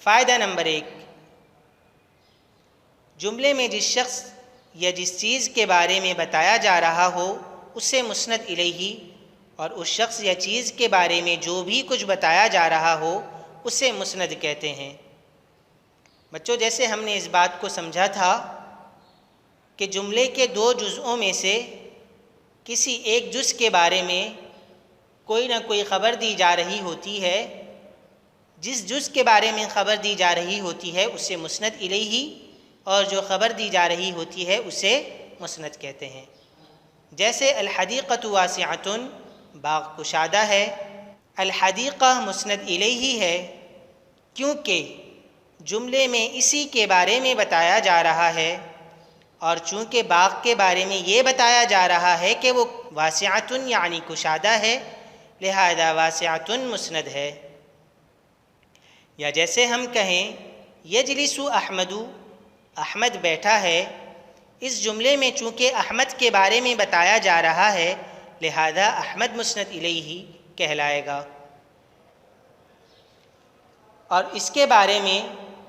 फ़ायदा नंबर 1, जुमले में जिस शख्स या जिस चीज़ के बारे में बताया जा रहा हो उसे मुस्नद इलैही, और उस शख्स या चीज़ के बारे में जो भी कुछ बताया जा रहा हो उसे मुस्नद कहते हैं। बच्चों, जैसे हमने इस बात को समझा था कि जुमले के दो जुज़ों में से किसी एक जुज़ के बारे में कोई ना कोई ख़बर दी जा रही होती है, जिस जुज़ के बारे में ख़बर दी जा रही होती है उसे मुस्नद इलैही, और जो ख़बर दी जा रही होती है उसे मुस्नद कहते हैं। जैसे अल-हदीक़तु वासिअतुन, बाग़ कुशादा है, अल-हदीक़ा मुस्नद इलैही है क्योंकि जुमले में इसी के बारे में बताया जा रहा है, और चूँकि बाग़ के बारे में ये बताया जा रहा है कि वो वासिअतुन यानी कुशादा है, लिहाजा वासिअतुन मुस्नद है। या जैसे हम कहें यजलिसु अहमदु, अहमद बैठा है, इस जुमले में चूँकि अहमद के बारे में बताया जा रहा है लिहाजा अहमद मुस्नद इलैही कहलाएगा, और इसके बारे में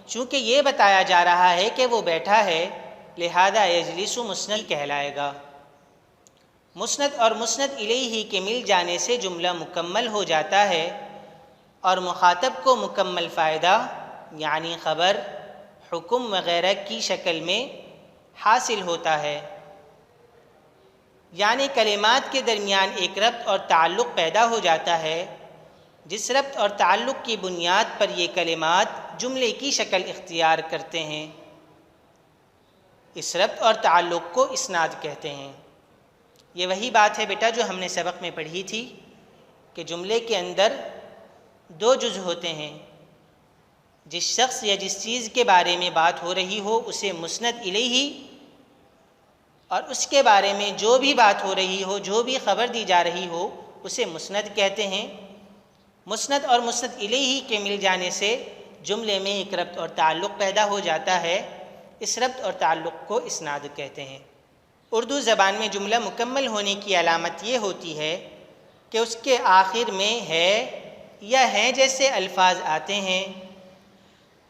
चूँकि ये बताया जा रहा है कि वो बैठा है लिहाजा यजलिसु मुस्नद कहलाएगा। मुस्नद और मुस्नद इलैही के मिल जाने से जुमला मुकम्मल हो जाता है और मुखातब को मुकम्मल फ़ायदा यानी ख़बर, हुक्म वग़ैरह की शक्ल में हासिल होता है। यानी कलिमात के दरमियान एक रब्त और ताल्लुक़ पैदा हो जाता है, जिस रब्त और ताल्लुक़ की बुनियाद पर ये कलिमात जुमले की शक्ल इख्तियार करते हैं। इस रब्त और ताल्लुक़ को इस्नाद कहते हैं। ये वही बात है बेटा जो हमने सबक में पढ़ी थी कि जुमले के अंदर दो जुज़ होते हैं। जिस शख्स या जिस चीज़ के बारे में बात हो रही हो उसे मुस्नद इलैही, और उसके बारे में जो भी बात हो रही हो, जो भी ख़बर दी जा रही हो उसे मुस्नद कहते हैं। मुस्नद और मुस्नद इलैही के मिल जाने से जुमले में एक रब्त और ताल्लुक़ पैदा हो जाता है। इस रब्त और ताल्लुक़ को इस्नाद कहते हैं। उर्दू ज़बान में जुमला मुकम्मल होने की अलामत ये होती है कि उसके आखिर में है या हैं जैसे अल्फाज आते हैं।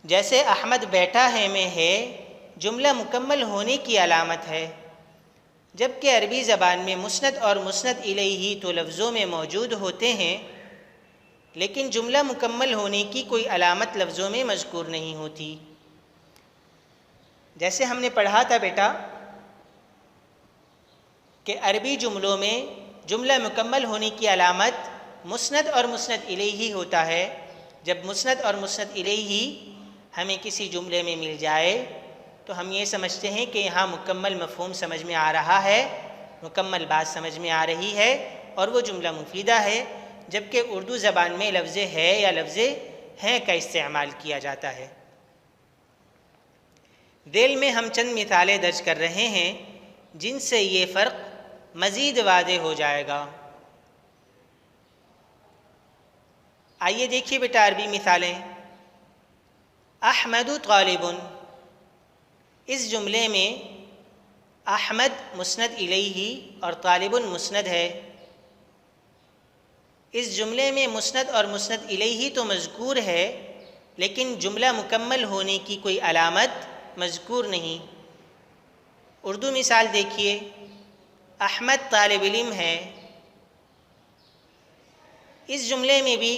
जैसे अहमद बैठा है में है जुमला मुकम्मल होने की अलामत है, जबकि अरबी ज़बान में मुस्नद और मुस्नद इलैही तो लफ्ज़ों में मौजूद होते हैं लेकिन जुमला मुकम्मल होने की कोई अलामत लफ्ज़ों में मज़कूर नहीं होती। जैसे हमने पढ़ा था बेटा कि अरबी जुमलों में जुमला मुकम्मल होने की अलामत मुस्नद और मुस्नद इलैही होता है। जब मुस्नद और मुस्नद इलैही हमें किसी जुमले में मिल जाए तो हम ये समझते हैं कि यहाँ मुकम्मल मफ़हूम समझ में आ रहा है, मुकम्मल बात समझ में आ रही है और वो जुमला मुफीदा है। जबकि उर्दू ज़बान में लफ्ज़ है या लफ्ज़ हैं का इस्तेमाल किया जाता है। ज़ेल में हम चंद मिसालें दर्ज कर रहे हैं जिनसे ये फ़र्क मज़ीद वाज़ेह हो जाएगा। आइए देखिए बेटा अरबी मिसालें। अहमदु तालिबुन, इस जुमले में अहमद मुस्नद इलैही और तालिबुन मुस्नद है। इस जुमले में मुस्नद और मुस्नद इलैही तो मज़कूर है लेकिन जुमला मुकम्मल होने की कोई अलामत मज़कूर नहीं। उर्दू मिसाल देखिए, अहमद तालिब इल्म है। इस जुमले में भी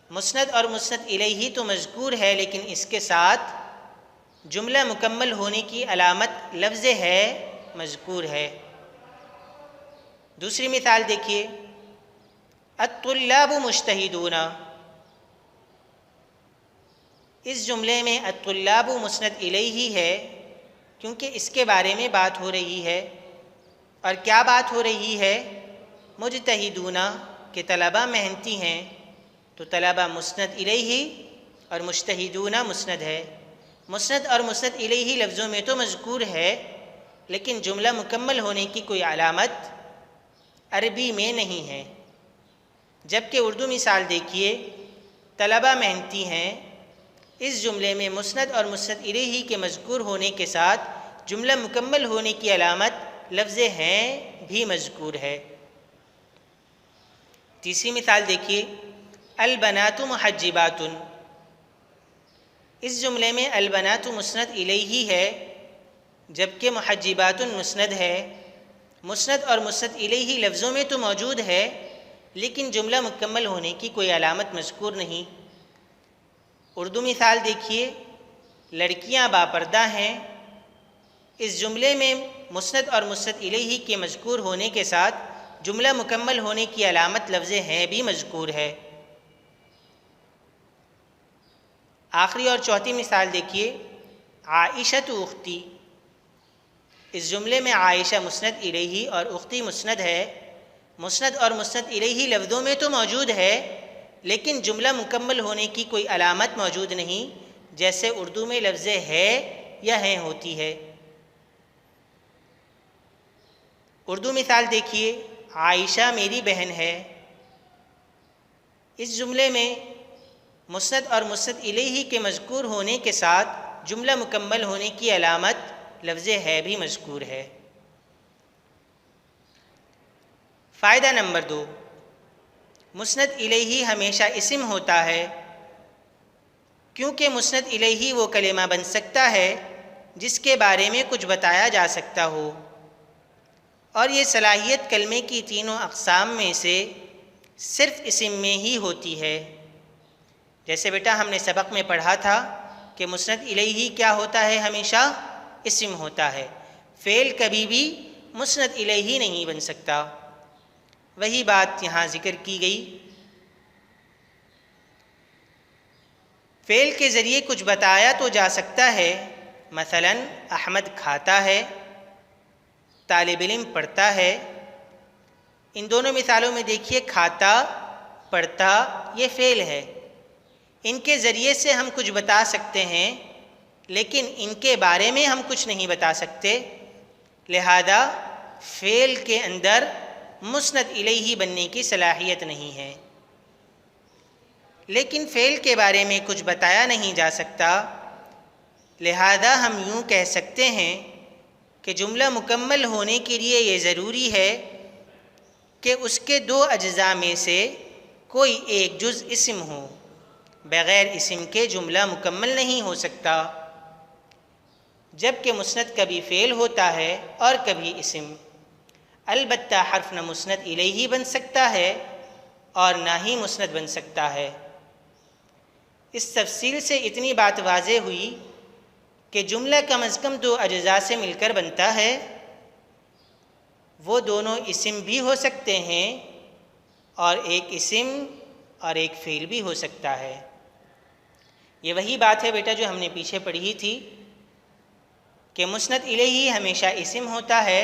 मुस्नद और मुस्नद इलैही तो मज़कूर है लेकिन इसके साथ जुमला मुकम्मल होने की अलामत लफ्ज़ है मज़कूर है। दूसरी मिसाल देखिए, अत्तुल्लाबु मुज्तहिदूना, इस जुमले में अत्तुल्लाबु मुस्नद इलैही है क्योंकि इसके बारे में बात हो रही है। और क्या बात हो रही है? मुज्तहिदूना के तलबा मेहनती हैं, तो तलबा मुस्नद इलैही और मुज्तहिदूना मुस्नद है। मुस्नद और मुस्नद इलैही लफ्ज़ों में तो मज़कूर है लेकिन जुमला मुकम्मल होने की कोई अलामत अरबी में नहीं है। जबकि उर्दू मिसाल देखिए, तलबा मेहनती हैं, इस जुमले में मुस्नद और मुस्नद इलैही के मज़कूर होने के साथ जुमला मुकम्मल होने की अलामत लफ्ज़ हैं भी मज़कूर है। तीसरी मिसाल देखिए, अल बनातु मुहज्जिबातुन, इस जुमले में अलबनातु मुस्नद इलैही है, जबकि मुहज्जिबातुन मुस्नद है। मुस्नद और मुस्नद इलैही लफ्ज़ों में तो मौजूद है, लेकिन जुमला मुकम्मल होने की कोई अलामत मज़कूर नहीं। उर्दू मिसाल देखिए, लड़कियां बापर्दा हैं। इस जुमले में मुस्नद और मुस्नद इलैही के मज़कूर होने के साथ जुमला मुकम्मल होने की अलामत लफ्ज़ हैं भी मज़कूर है। आखिरी और चौथी मिसाल देखिए, आइशतु उख्ती। इस जुमले में आयशा मुस्नद इलैही और उख्ती मुस्नद है। मुस्नद और मुस्नद इलैही लफ्ज़ों में तो मौजूद है, लेकिन जुमला मुकम्मल होने की कोई अलामत मौजूद नहीं, जैसे उर्दू में लफ्ज़ है या हैं होती है। उर्दू मिसाल देखिए, आयशा मेरी बहन है। इस जुमले में मुस्नद और मुस्नद इलैही के मज़कूर होने के साथ जुमला मुकम्मल होने की अलामत लफ्ज़ है भी मज़कूर है। फ़ायदा नंबर 2, मुस्नद इलैही हमेशा इस्म होता है, क्योंकि मुस्नद इलैही वो कलिमा बन सकता है जिसके बारे में कुछ बताया जा सकता हो, और ये सलाहियत कलमे की तीनों अक़साम में से सिर्फ़ इस्म में ही होती है। जैसे बेटा हमने सबक में पढ़ा था कि मुस्नद इलैही क्या होता है, हमेशा इस्म होता है। फ़ेल कभी भी मुस्नद इलैही नहीं बन सकता। वही बात यहाँ ज़िक्र की गई। फ़ेल के ज़रिए कुछ बताया तो जा सकता है, मसलन अहमद खाता है, तालिब इल्म पढ़ता है। इन दोनों मिसालों में देखिए, खाता पढ़ता ये फ़ेल है। इनके ज़रिए से हम कुछ बता सकते हैं, लेकिन इनके बारे में हम कुछ नहीं बता सकते। लिहाजा फ़ेल के अंदर मुस्नद इलैही बनने की सलाहियत नहीं है। लेकिन फ़ेल के बारे में कुछ बताया नहीं जा सकता, लिहाजा हम यूँ कह सकते हैं कि जुमला मुकम्मल होने के लिए ये ज़रूरी है कि उसके दो अज्ज़ा में से कोई एक जुज़ इस्म हो। बग़ैर इस्म के जुमला मुकम्मल नहीं हो सकता, जबकि मुस्नद कभी फ़ेल होता है और कभी इस्म। अलबत्ता हर्फ न मुस्नद इलैही बन सकता है और ना ही मुस्नद बन सकता है। इस तफसील से इतनी बात वाज़ेह हुई कि जुमला कम अज़ कम दो अज्ज़ा से मिलकर बनता है। वो दोनों इस्म भी हो सकते हैं और एक इस्म और एक फ़ेल भी हो सकता है। ये वही बात है बेटा जो हमने पीछे पढ़ी थी कि मुस्नद इलैही हमेशा इस्म होता है।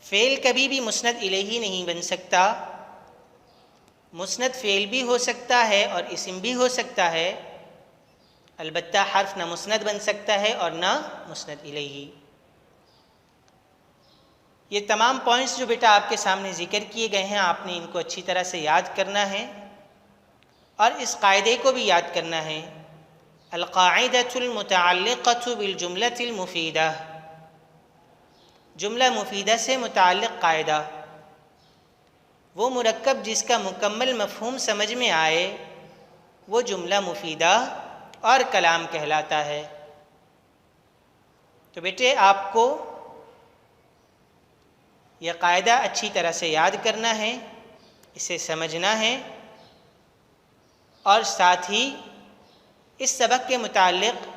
फ़ेल कभी भी मुस्नद इलैही नहीं बन सकता। मुस्नद फ़ेल भी हो सकता है और इस्म भी हो सकता है। अलबत्ता हर्फ न मुस्नद बन सकता है और न मुस्नद इलैही। ये तमाम पॉइंट्स जो बेटा आपके सामने ज़िक्र किए गए हैं, आपने इनको अच्छी तरह से याद करना है और इस कायदे को भी याद करना है। अल-क़ाइदतुल मुतअल्लिक़तु बिल जुमलतिल मुफ़ीदा, जुमला मुफ़ीदा से मुतअल्लिक़ कायदा, वो मुरक्कब जिसका मुकम्मल मफ़हूम समझ में आए वो जुमला मुफ़ीदा और कलाम कहलाता है। तो बेटे आपको यह कायदा अच्छी तरह से याद करना है, इसे समझना है और साथ ही इस सबक के मुताल्लिक़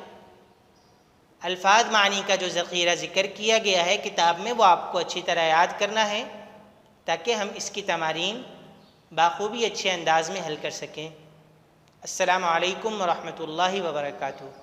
अल्फाज मानी का जो ज़ख़ीरा ज़िक्र किया गया है किताब में, वो आपको अच्छी तरह याद करना है ताकि हम इसकी तमारीन बाखूबी अच्छे अंदाज में हल कर सकें। अस्सलामु अलैकुम व रहमतुल्लाहि व बरकातुहू।